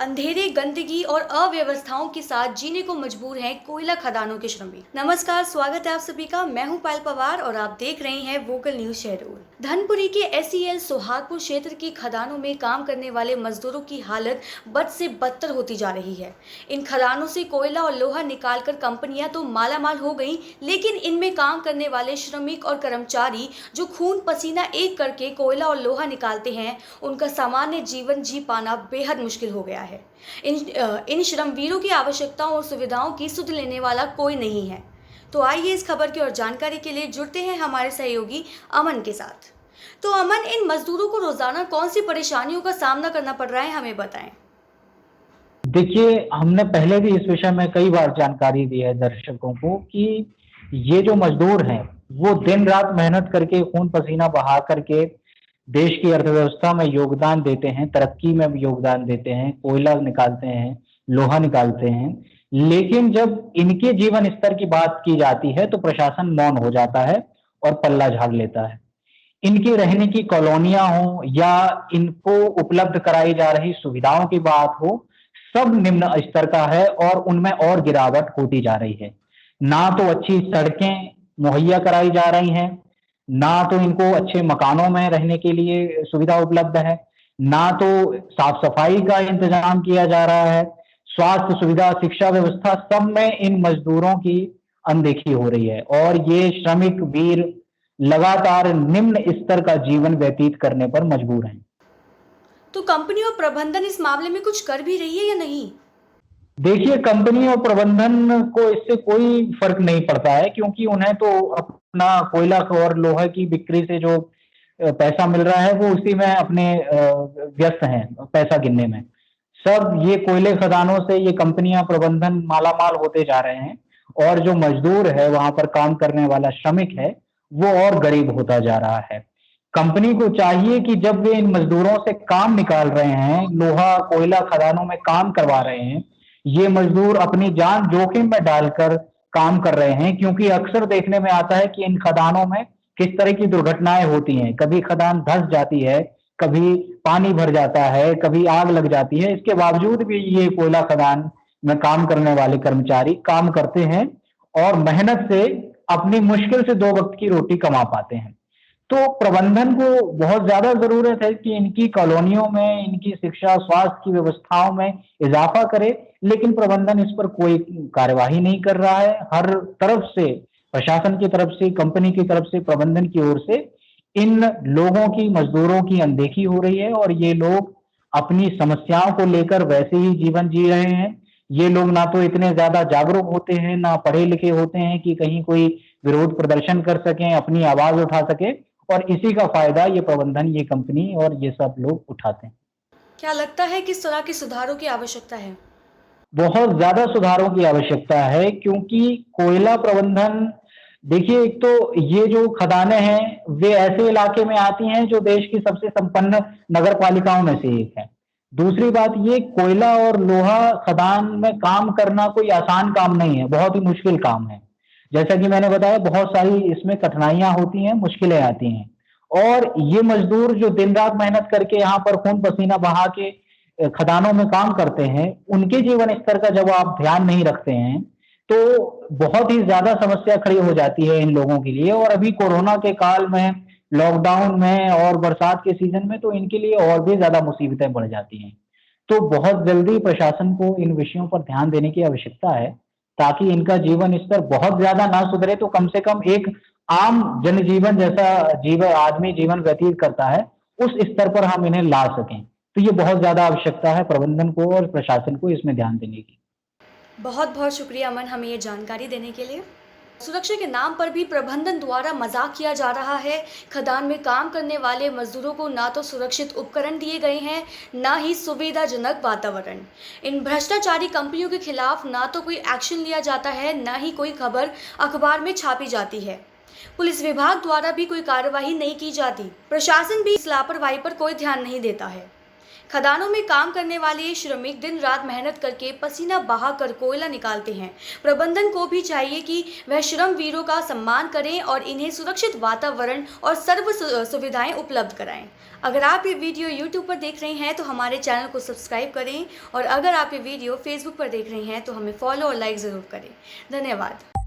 अंधेरे, गंदगी और अव्यवस्थाओं के साथ जीने को मजबूर हैं कोयला खदानों के श्रमिक। नमस्कार, स्वागत है आप सभी का। मैं हूं पायल पवार और आप देख रहे हैं वोकल न्यूज शहडोल। धनपुरी के SEL सोहागपुर क्षेत्र की खदानों में काम करने वाले मजदूरों की हालत बद से बदतर होती जा रही है। इन खदानों से कोयला और लोहा निकालकर कंपनियां तो मालामाल हो गई, लेकिन इनमें काम करने वाले श्रमिक और कर्मचारी जो खून पसीना एक करके कोयला और लोहा निकालते हैं, उनका सामान्य जीवन जी पाना बेहद मुश्किल हो गया है। इन श्रमवीरों की आवश्यकताओं और सुविधाओं की सुध लेने वाला कोई नहीं है। तो आइए इस खबर की और जानकारी के लिए जुड़ते हैं हमारे सहयोगी अमन के साथ। तो अमन, इन मजदूरों को रोजाना कौन सी परेशानियों का सामना करना पड़ रहा है, हमें बताएं। देखिए, हमने पहले भी इस विषय में कई बार जानकारी दी है दर्शकों को कि ये जो मजदूर हैं वो दिन रात मेहनत करके खून पसीना बहा करके देश की अर्थव्यवस्था में योगदान देते हैं, तरक्की में योगदान देते हैं, कोयला निकालते हैं, लोहा निकालते हैं। लेकिन जब इनके जीवन स्तर की बात की जाती है तो प्रशासन मौन हो जाता है और पल्ला झाड़ लेता है। इनके रहने की कॉलोनियां हो या इनको उपलब्ध कराई जा रही सुविधाओं की बात हो, सब निम्न स्तर का है और उनमें और गिरावट होती जा रही है। ना तो अच्छी सड़कें मुहैया कराई जा रही हैं, ना तो इनको अच्छे मकानों में रहने के लिए सुविधा उपलब्ध है, ना तो साफ सफाई का इंतजाम किया जा रहा है। स्वास्थ्य सुविधा, शिक्षा व्यवस्था, सब में इन मजदूरों की अनदेखी हो रही है और ये श्रमिक वीर लगातार निम्न स्तर का जीवन व्यतीत करने पर मजबूर हैं। तो कंपनी और प्रबंधन इस मामले में कुछ कर भी रही है या नहीं? देखिए, कंपनी और प्रबंधन को इससे कोई फर्क नहीं पड़ता है क्योंकि उन्हें तो अपना कोयला और लोहे की बिक्री से जो पैसा मिल रहा है वो उसी में अपने व्यस्त हैं पैसा गिनने में। सब ये कोयले खदानों से ये कंपनियां प्रबंधन मालामाल होते जा रहे हैं और जो मजदूर है वहां पर काम करने वाला श्रमिक है वो और गरीब होता जा रहा है। कंपनी को चाहिए कि जब वे इन मजदूरों से काम निकाल रहे हैं, लोहा कोयला खदानों में काम करवा रहे हैं, ये मजदूर अपनी जान जोखिम में डालकर काम कर रहे हैं क्योंकि अक्सर देखने में आता है कि इन खदानों में किस तरह की दुर्घटनाएं होती हैं। कभी खदान धंस जाती है, कभी पानी भर जाता है, कभी आग लग जाती है। इसके बावजूद भी ये कोयला खदान में काम करने वाले कर्मचारी काम करते हैं और मेहनत से अपनी मुश्किल से 2 वक्त की रोटी कमा पाते हैं। तो प्रबंधन को बहुत ज्यादा जरूरत है कि इनकी कॉलोनियों में इनकी शिक्षा स्वास्थ्य की व्यवस्थाओं में इजाफा करे, लेकिन प्रबंधन इस पर कोई कार्यवाही नहीं कर रहा है। हर तरफ से, प्रशासन की तरफ से, कंपनी की तरफ से, प्रबंधन की ओर से इन लोगों की, मजदूरों की अनदेखी हो रही है और ये लोग अपनी समस्याओं को लेकर वैसे ही जीवन जी रहे हैं। ये लोग ना तो इतने ज्यादा जागरूक होते हैं, ना पढ़े लिखे होते हैं कि कहीं कोई विरोध प्रदर्शन कर सकें, अपनी आवाज उठा सके और इसी का फायदा ये प्रबंधन, ये कंपनी और ये सब लोग उठाते हैं। क्या लगता है किस तरह के सुधारों की आवश्यकता है? बहुत ज्यादा सुधारों की आवश्यकता है क्योंकि कोयला प्रबंधन, देखिए, एक तो ये जो खदानें हैं वे ऐसे इलाके में आती हैं जो देश की सबसे संपन्न नगर पालिकाओं में से एक है। दूसरी बात, ये कोयला और लोहा खदान में काम करना कोई आसान काम नहीं है, बहुत ही मुश्किल काम है। जैसा कि मैंने बताया, बहुत सारी इसमें कठिनाइयां होती हैं, मुश्किलें आती हैं और ये मजदूर जो दिन रात मेहनत करके यहाँ पर खून पसीना बहा के खदानों में काम करते हैं, उनके जीवन स्तर का जब आप ध्यान नहीं रखते हैं तो बहुत ही ज्यादा समस्या खड़ी हो जाती है इन लोगों के लिए। और अभी कोरोना के काल में, लॉकडाउन में और बरसात के सीजन में तो इनके लिए और भी ज्यादा मुसीबतें बढ़ जाती हैं। तो बहुत जल्दी प्रशासन को इन विषयों पर ध्यान देने की आवश्यकता है ताकि इनका जीवन स्तर बहुत ज्यादा ना सुधरे तो कम से कम एक आम जनजीवन जैसा जीवन आदमी जीवन व्यतीत करता है, उस स्तर पर हम इन्हें ला सकें। तो ये बहुत ज्यादा आवश्यकता है प्रबंधन को और प्रशासन को इसमें ध्यान देने की। बहुत बहुत शुक्रिया अमन, हमें ये जानकारी देने के लिए। सुरक्षा के नाम पर भी प्रबंधन द्वारा मजाक किया जा रहा है। खदान में काम करने वाले मजदूरों को ना तो सुरक्षित उपकरण दिए गए हैं, ना ही सुविधाजनक वातावरण। इन भ्रष्टाचारी कंपनियों के खिलाफ ना तो कोई एक्शन लिया जाता है, ना ही कोई खबर अखबार में छापी जाती है। पुलिस विभाग द्वारा भी कोई कार्यवाही नहीं की जाती। प्रशासन भी इस लापरवाही पर कोई ध्यान नहीं देता है। खदानों में काम करने वाले ये श्रमिक दिन रात मेहनत करके पसीना बहाकर कोयला निकालते हैं। प्रबंधन को भी चाहिए कि वह श्रम वीरों का सम्मान करें और इन्हें सुरक्षित वातावरण और सर्व सुविधाएं उपलब्ध कराएं। अगर आप ये वीडियो YouTube पर देख रहे हैं तो हमारे चैनल को सब्सक्राइब करें और अगर आप ये वीडियो Facebook पर देख रहे हैं तो हमें फॉलो और लाइक ज़रूर करें। धन्यवाद।